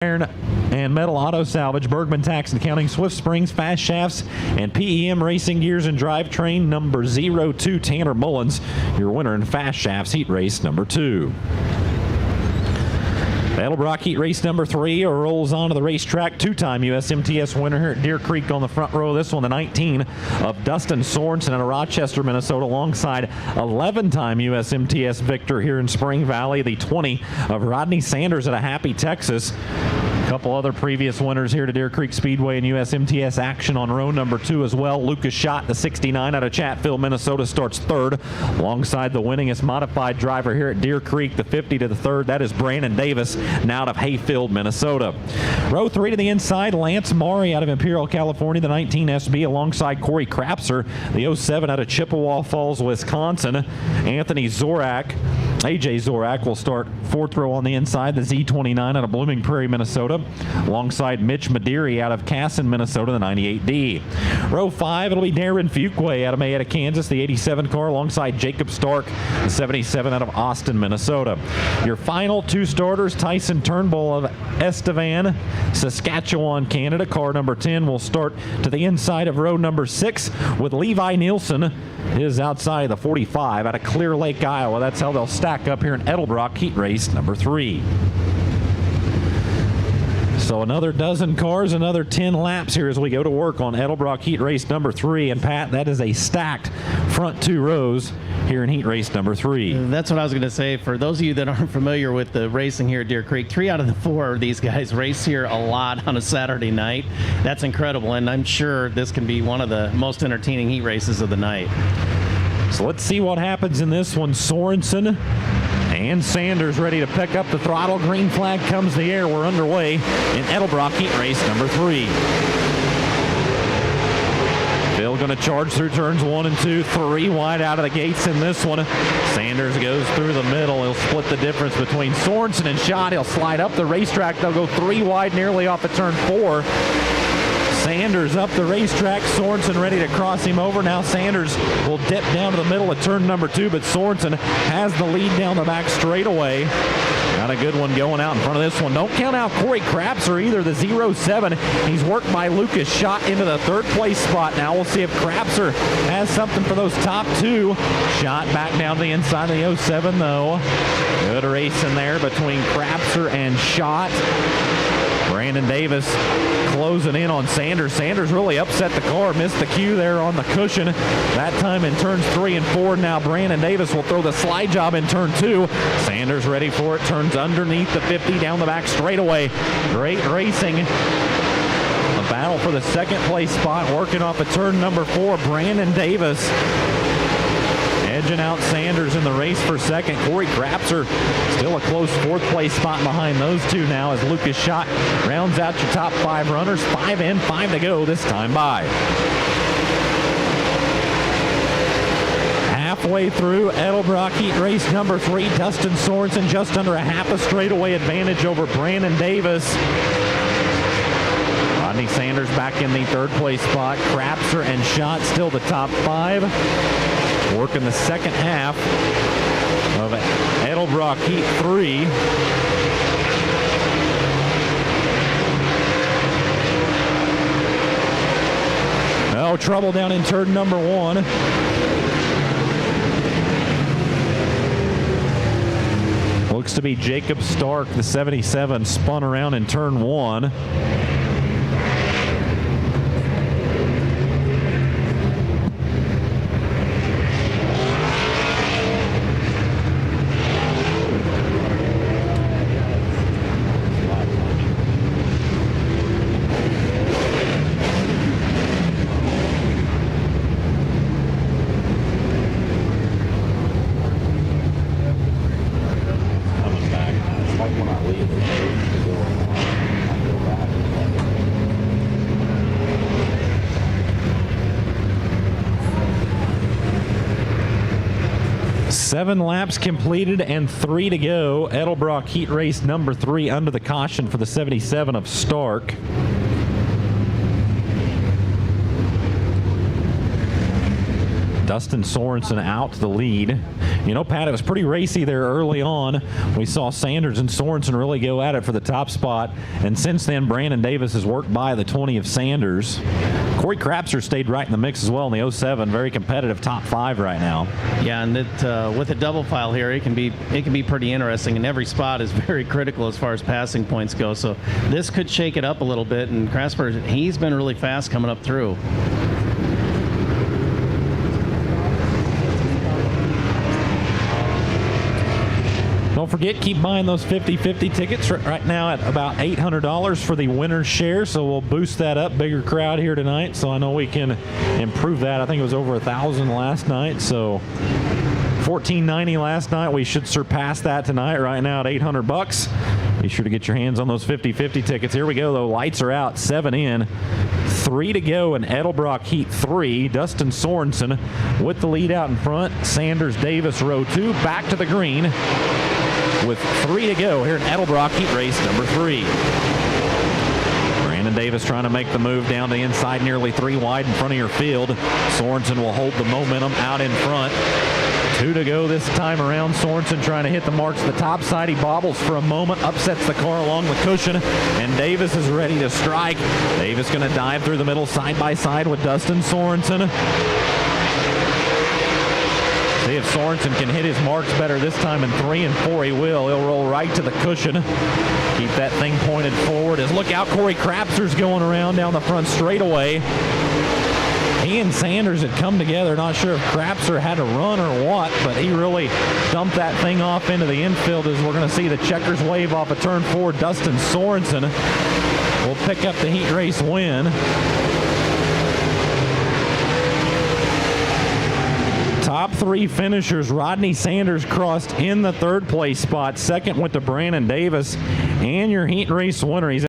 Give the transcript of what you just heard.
Iron and Metal Auto Salvage, Bergman Tax and Accounting, Swift Springs, Fast Shafts, and PEM Racing Gears and Drivetrain. Number 02, Tanner Mullins, your winner in Fast Shafts Heat Race number 2. Edelbrock Heat Race number 3 rolls onto the racetrack. Two-time USMTS winner here at Deer Creek on the front row. This one, the 19 of Dustin Sorensen out of Rochester, Minnesota, alongside 11-time USMTS victor here in Spring Valley, the 20 of Rodney Sanders out of Happy, Texas. A couple other previous winners here to Deer Creek Speedway and USMTS action on row number 2 as well. Lucas Schott, the 69 out of Chatfield, Minnesota, starts 3rd alongside the winningest modified driver here at Deer Creek, the 50 to the 3rd. That is Brandon Davis, now out of Hayfield, Minnesota. Row 3 to the inside, Lance Maury out of Imperial, California, the 19 SB, alongside Corey Krapser, the 07 out of Chippewa Falls, Wisconsin. Anthony Zorak, AJ Zorak, will start 4th row on the inside, the Z29 out of Blooming Prairie, Minnesota, alongside Mitch Madiri out of Casson, Minnesota, the 98D. Row 5, it'll be Darren Fuquay out of Mayetta, Kansas, the 87 car, alongside Jacob Stark, the 77 out of Austin, Minnesota. Your final 2 starters, Tyson Turnbull of Estevan, Saskatchewan, Canada. Car number 10 will start to the inside of row number 6 with Levi Nielsen, his outside of the 45 out of Clear Lake, Iowa. That's how they'll stack up here in Edelbrock Heat Race number 3. So another dozen cars, another 10 laps here as we go to work on Edelbrock Heat Race number 3. And Pat, that is a stacked front 2 rows here in Heat Race number 3. That's what I was going to say. For those of you that aren't familiar with the racing here at Deer Creek, 3 out of the 4 of these guys race here a lot on a Saturday night. That's incredible, and I'm sure this can be one of the most entertaining heat races of the night. So let's see what happens in this one. Sorensen and Sanders ready to pick up the throttle. Green flag comes the air. We're underway in Edelbrock Heat Race number 3. Bill going to charge through turns 1 and 2, 3 wide out of the gates in this one. Sanders goes through the middle. He'll split the difference between Sorensen and Schott. He'll slide up the racetrack. They'll go 3 wide nearly off of turn 4. Sanders up the racetrack. Sorensen ready to cross him over. Now Sanders will dip down to the middle of turn number 2, but Sorensen has the lead down the back straightaway. Got a good one going out in front of this one. Don't count out Corey Krapser either, the 07. He's worked by Lucas Schott into the 3rd place spot. Now we'll see if Krapser has something for those top 2. Schott back down to the inside of the 07 though. Good race in there between Krapser and Schott. Brandon Davis closing in on Sanders. Sanders really upset the car, missed the cue there on the cushion. That time in turns 3 and 4. Now Brandon Davis will throw the slide job in turn 2. Sanders ready for it, turns underneath the 50 down the back straightaway. Great racing. A battle for the 2nd place spot, working off of turn number 4. Brandon Davis edging out Sanders in the race for 2nd. Corey Krapser still a close 4th place spot behind those 2 now as Lucas Schott rounds out your top 5 runners. 5 in, 5 to go this time by. Halfway through Edelbrock Heat Race number 3, Dustin Sorensen just under a half a straightaway advantage over Brandon Davis. Rodney Sanders back in the 3rd place spot. Krapser and Schott still the top 5. Working the 2nd half of Edelbrock Heat 3. Oh, trouble down in turn number 1. Looks to be Jacob Stark, the 77, spun around in turn 1. When I leave, I go back. 7 laps completed and 3 to go. Edelbrock Heat Race number 3 under the caution for the 77 of Stark. Dustin Sorensen out to the lead. You know, Pat, it was pretty racy there early on. We saw Sanders and Sorensen really go at it for the top spot. And since then, Brandon Davis has worked by the 20 of Sanders. Corey Crapser stayed right in the mix as well in the 07. Very competitive top 5 right now. Yeah, and with a double file here, it can be pretty interesting, and every spot is very critical as far as passing points go. So this could shake it up a little bit, and Crapser, he's been really fast coming up through. Don't forget, keep buying those 50-50 tickets right now at about $800 for the winner's share, so we'll boost that up. Bigger crowd here tonight, so I know we can improve that. I think it was over 1,000 last night, so $14.90 last night. We should surpass that tonight right now at $800. Be sure to get your hands on those 50-50 tickets. Here we go, though. Lights are out, 7 in. 3 to go in Edelbrock Heat 3. Dustin Sorensen with the lead out in front. Sanders Davis row 2 back to the green with 3 to go here in Edelbrock Heat Race number 3. Brandon Davis trying to make the move down the inside, nearly 3 wide in front of your field. Sorensen will hold the momentum out in front. 2 to go this time around. Sorensen trying to hit the marks to the top side. He bobbles for a moment, upsets the car along the cushion, and Davis is ready to strike. Davis going to dive through the middle side by side with Dustin Sorensen. See if Sorensen can hit his marks better this time in 3 and 4. He will. He'll roll right to the cushion. Keep that thing pointed forward. As look out, Corey Crapser's going around down the front straightaway. He and Sanders had come together. Not sure if Crapser had to run or what, but he really dumped that thing off into the infield as we're going to see the checkers wave off of turn 4. Dustin Sorensen will pick up the heat race win. Top 3 finishers. Rodney Sanders crossed in the 3rd place spot. 2nd went to Brandon Davis. And your heat race winner. He's